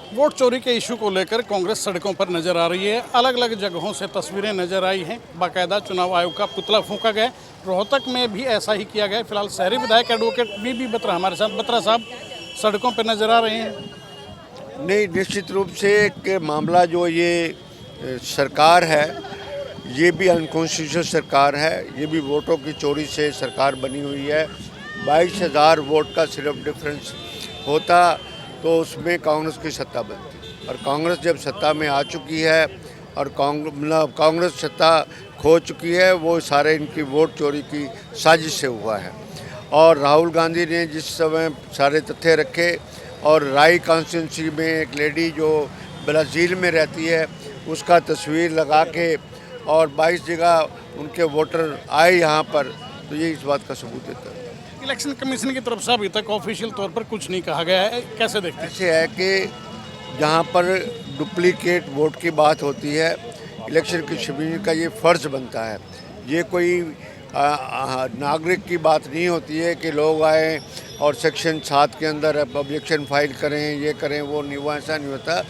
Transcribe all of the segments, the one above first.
Vote चोरी के issue को लेकर कांग्रेस सड़कों पर नजर आ रही है। अलग अलग जगहों से तस्वीरें नजर आई हैं। बाकायदा चुनाव आयोग का पुतला फूंका गया। रोहतक में भी ऐसा ही किया गया। फिलहाल शहरी विधायक एडवोकेट बीबी बत्रा हमारे साथ। बत्रा साहब, सड़कों पर नजर आ रहे हैं। नहीं, निश्चित रूप से कि मामला जो ये सरकार है, ये भी अनकॉन्स्टिट्यूशनल सरकार है। ये भी वोटों की चोरी से सरकार बनी हुई है। 22,000 वोट का सिर्फ डिफरेंस होता तो उसमें कांग्रेस की सत्ता बनती, और कांग्रेस जब सत्ता में आ चुकी है और कांग्रेस सत्ता खो चुकी है, वो सारे इनकी वोट चोरी की साजिश से हुआ है। और राहुल गांधी ने जिस समय सारे तथ्य रखे, और राई कॉन्स्टिट्यूंसी में एक लेडी जो ब्राज़ील में रहती है उसका तस्वीर लगा के और 22 जगह उनके वोटर आए यहाँ पर, तो ये इस बात का सबूत देता है। इलेक्शन कमीशन की तरफ से अभी तक ऑफिशियल तौर पर कुछ नहीं कहा गया है, कैसे देखते हैं? ऐसे है कि जहाँ पर डुप्लीकेट वोट की बात होती है, इलेक्शन कमीशन का ये फ़र्ज़ बनता है। ये कोई नागरिक की बात नहीं होती है कि लोग आए और सेक्शन 7 के अंदर ऑब्जेक्शन फाइल करें, ये करें, वो नहीं, वो ऐसा नहीं होता।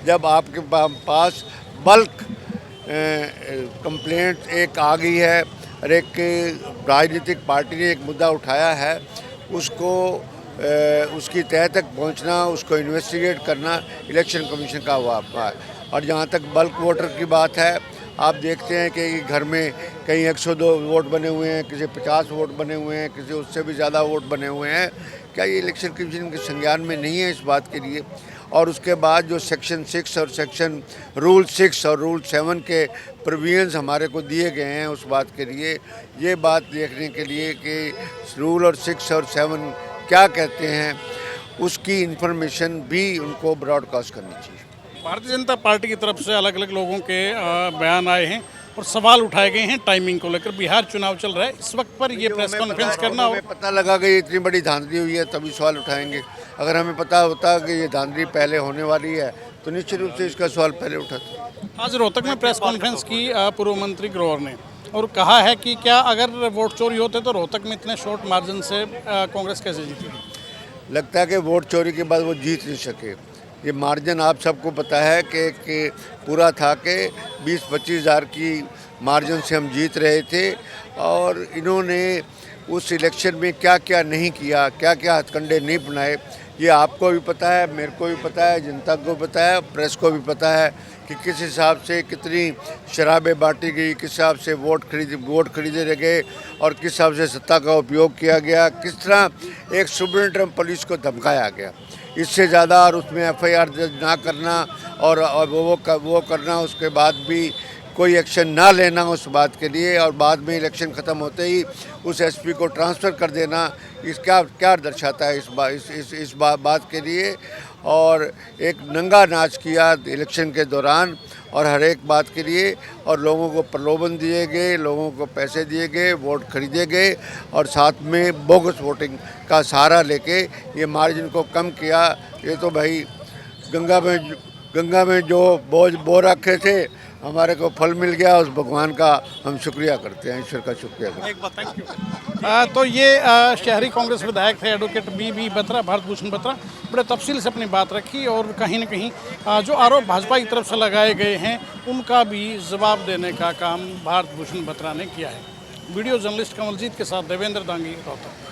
जब आपके पास बल्क कंप्लेंट एक आ गई है और एक राजनीतिक पार्टी ने एक मुद्दा उठाया है, उसको उसकी तह तक पहुंचना, उसको इन्वेस्टिगेट करना इलेक्शन कमीशन का वापा है। और जहां तक बल्क वोटर की बात है, आप देखते हैं कि घर में कहीं 102 वोट बने हुए हैं, किसी 50 वोट बने हुए हैं, किसी उससे भी ज़्यादा वोट बने हुए हैं। क्या ये इलेक्शन कमीशन के संज्ञान में नहीं है इस बात के लिए? और उसके बाद जो सेक्शन 6 और सेक्शन रूल 6 और रूल 7 के प्रोविजंस हमारे को दिए गए हैं उस बात के लिए, ये बात देखने के लिए कि रूल और 6 और 7 क्या कहते हैं, उसकी इन्फॉर्मेशन भी उनको ब्रॉडकास्ट करनी चाहिए। भारतीय जनता पार्टी की तरफ से अलग अलग लोगों के बयान आए हैं और सवाल उठाए गए हैं टाइमिंग को लेकर। बिहार चुनाव चल रहा है, इस वक्त पर ये प्रेस कॉन्फ्रेंस करना हो। हमें पता लगा कि इतनी बड़ी धांधली हुई है तभी सवाल उठाएंगे। अगर हमें पता होता कि ये धांधली पहले होने वाली है तो निश्चित रूप से इसका सवाल पहले उठाते। आज रोहतक में प्रेस कॉन्फ्रेंस की पूर्व मंत्री ग्रोवर ने, और कहा है कि क्या अगर वोट चोरी होते तो रोहतक में इतने शॉर्ट मार्जिन से कांग्रेस कैसे जीती? लगता है कि वोट चोरी के बाद वो जीत नहीं सके। ये मार्जिन आप सबको पता है कि पूरा था कि 20-25 हज़ार की मार्जिन से हम जीत रहे थे। और इन्होंने उस इलेक्शन में क्या क्या नहीं किया, क्या क्या हथकंडे नहीं अपनाए, ये आपको भी पता है, मेरे को भी पता है, जनता को भी पता है, प्रेस को भी पता है कि किस हिसाब से कितनी शराबें बांटी गई, किस हिसाब से वोट खरीदे गए और किस हिसाब से सत्ता का उपयोग किया गया, किस तरह एक सुब्रनेंटम पुलिस को धमकाया गया। इससे ज़्यादा और उसमें FIR दर्ज ना करना और वो करना, उसके बाद भी कोई एक्शन ना लेना उस बात के लिए, और बाद में इलेक्शन ख़त्म होते ही उस SP को ट्रांसफ़र कर देना, इस क्या दर्शाता है इस बात के लिए। और एक नंगा नाच किया इलेक्शन के दौरान और हर एक बात के लिए, और लोगों को प्रलोभन दिए गए, लोगों को पैसे दिए गए, वोट खरीदे गए, और साथ में बोगस वोटिंग का सहारा लेके ये मार्जिन को कम किया। ये तो भाई गंगा में जो बोझ बो रखे थे, हमारे को फल मिल गया, उस भगवान का हम शुक्रिया करते हैं, ईश्वर का शुक्रिया करते हैं। तो ये शहरी कांग्रेस विधायक थे एडवोकेट बीबी बत्रा, भारत भूषण बत्रा, बड़े तफसील से अपनी बात रखी और कहीं न कहीं जो आरोप भाजपा की तरफ से लगाए गए हैं उनका भी जवाब देने का काम भारत भूषण बत्रा ने किया है। वीडियो जर्नलिस्ट कमलजीत के साथ देवेंद्र दांगी, रोहतक।